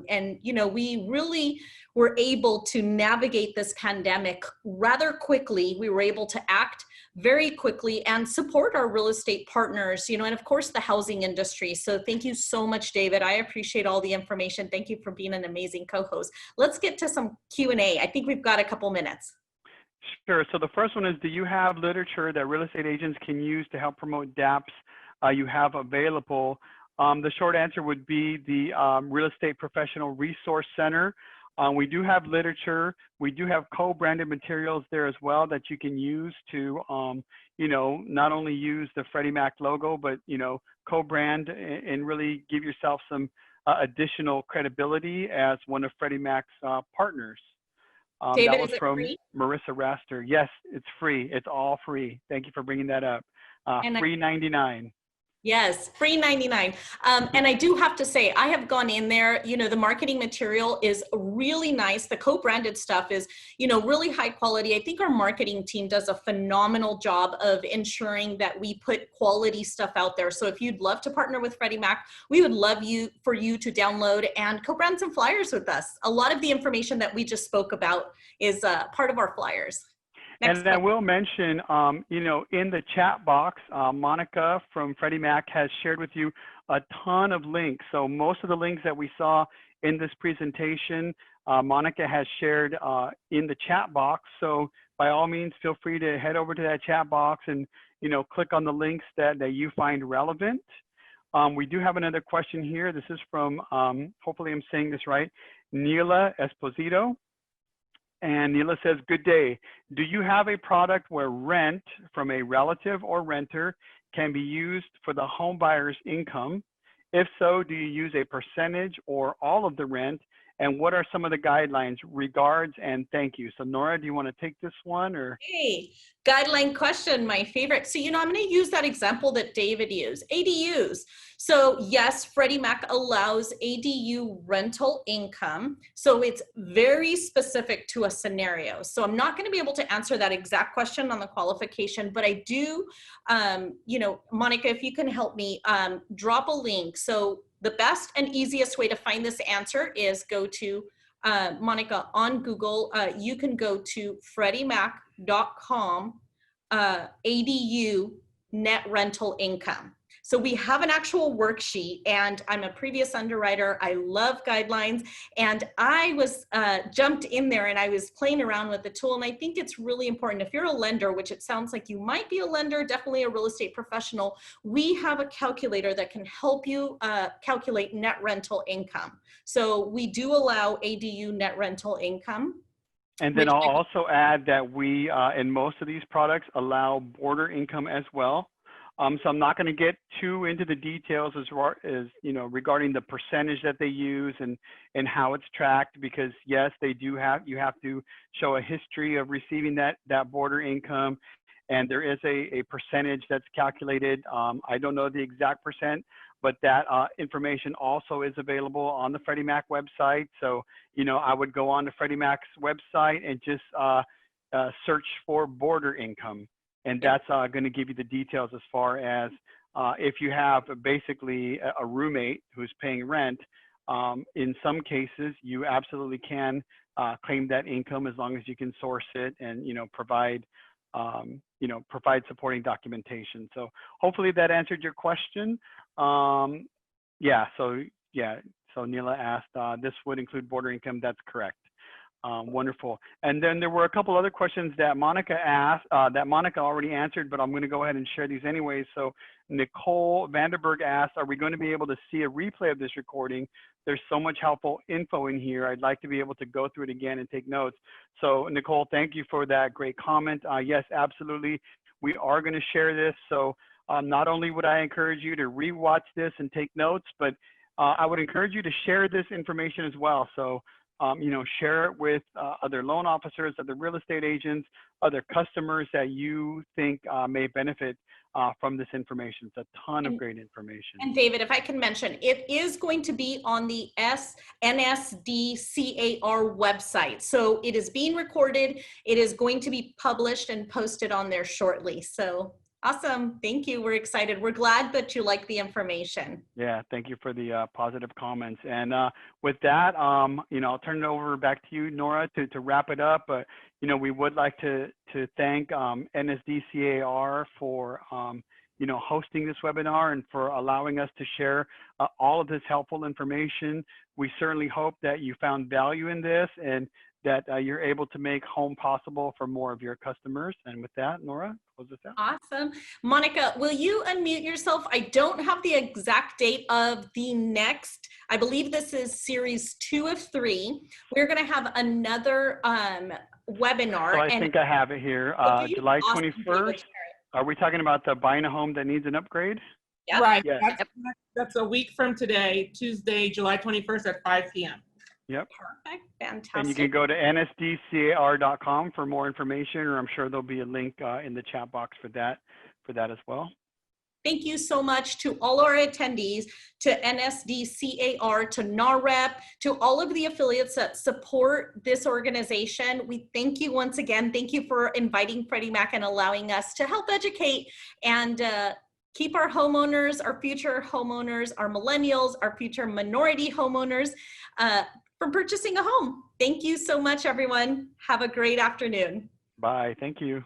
and we really were able to navigate this pandemic rather quickly. We were able to act very quickly and support our real estate partners, and of course the housing industry. So thank you so much, David. I appreciate all the information. Thank you for being an amazing co-host. Let's get to some Q&A. I think we've got a couple minutes. Sure. So the first one is, do you have literature that real estate agents can use to help promote DAPs you have available? The short answer would be the Real Estate Professional Resource Center. We do have literature. We do have co-branded materials there as well that you can use to, not only use the Freddie Mac logo, but, co-brand and really give yourself some additional credibility as one of Freddie Mac's partners. David, that was from free? Marissa Raster. Yes, it's free. It's all free. Thank you for bringing that up. Free 99. Yes, free 99. And I do have to say, I have gone in there, the marketing material is really nice. The co-branded stuff is, really high quality. I think our marketing team does a phenomenal job of ensuring that we put quality stuff out there. So if you'd love to partner with Freddie Mac, we would love for you to download and co-brand some flyers with us. A lot of the information that we just spoke about is part of our flyers. Next And I slide. will mention, you know, in the chat box, Monica from Freddie Mac has shared with you a ton of links. So most of the links that we saw in this presentation, Monica has shared in the chat box. So by all means, feel free to head over to that chat box and, you know, click on the links that you find relevant. We do have another question here. This is from, hopefully I'm saying this right, Neela Esposito. And Neela says, good day. Do you have a product where rent from a relative or renter can be used for the home buyer's income? If so, do you use a percentage or all of the rent? And what are some of the guidelines? Regards and thank you. So Nora, do you want to take this one or? Hey, guideline question, my favorite. So, you know, I'm going to use that example that David used, ADUs. So yes, Freddie Mac allows ADU rental income. So it's very specific to a scenario. So I'm not going to be able to answer that exact question on the qualification, but I do, you know, Monica, if you can help me, drop a link. So the best and easiest way to find this answer is go to Monica, on Google, you can go to freddiemac.com ADU net rental income. So we have an actual worksheet, and I'm a previous underwriter. I love guidelines, and I was jumped in there and I was playing around with the tool. And I think it's really important if you're a lender, which it sounds like you might be a lender, definitely a real estate professional, we have a calculator that can help you calculate net rental income. So we do allow ADU net rental income. And then I'll also add that we, in most of these products, allow border income as well. So I'm not going to get too into the details as you know, regarding the percentage that they use and how it's tracked, because yes, they do have, you have to show a history of receiving that border income, and there is a percentage that's calculated. I don't know the exact percent, but that information also is available on the Freddie Mac website. So, you know, I would go on to Freddie Mac's website and just search for border income. And that's going to give you the details as far as if you have basically a roommate who's paying rent. In some cases, you absolutely can claim that income as long as you can source it and, you know, provide supporting documentation. So hopefully that answered your question. Yeah, so Neela asked, this would include border income. That's correct. Wonderful. And then there were a couple other questions that Monica asked, that Monica already answered, but I'm going to go ahead and share these anyway. So Nicole Vanderberg asked, are we going to be able to see a replay of this recording? There's so much helpful info in here. I'd like to be able to go through it again and take notes. So Nicole, thank you for that great comment. Yes, absolutely. We are going to share this. So not only would I encourage you to rewatch this and take notes, but I would encourage you to share this information as well. So you know, share it with other loan officers, other real estate agents, other customers that you think may benefit from this information. It's a ton of great information. And David, if I can mention, it is going to be on the NSDCAR website. So it is being recorded. It is going to be published and posted on there shortly. So awesome. Thank you. We're excited. We're glad that you like the information. Yeah, thank you for the positive comments. And with that, you know, I'll turn it over back to you, Nora, to wrap it up. But, you know, we would like to thank NSDCAR for, you know, hosting this webinar and for allowing us to share all of this helpful information. We certainly hope that you found value in this and that you're able to make home possible for more of your customers. And with that, Nora, close this out. Awesome. Monica, will you unmute yourself? I don't have the exact date of the next, I believe this is series 2 of 3. We're going to have another webinar. So I think I have it here, July 21st. Are we talking about the buying a home that needs an upgrade? Yep. Right. Yes. That's a week from today, Tuesday, July 21st at 5 p.m. Yep. Perfect. Fantastic. And you can go to nsdcar.com for more information, or I'm sure there'll be a link in the chat box for that as well. Thank you so much to all our attendees, to NSDCAR, to NAREP, to all of the affiliates that support this organization. We thank you once again. Thank you for inviting Freddie Mac and allowing us to help educate and keep our homeowners, our future homeowners, our millennials, our future minority homeowners from purchasing a home. Thank you so much, everyone. Have a great afternoon. Bye. Thank you.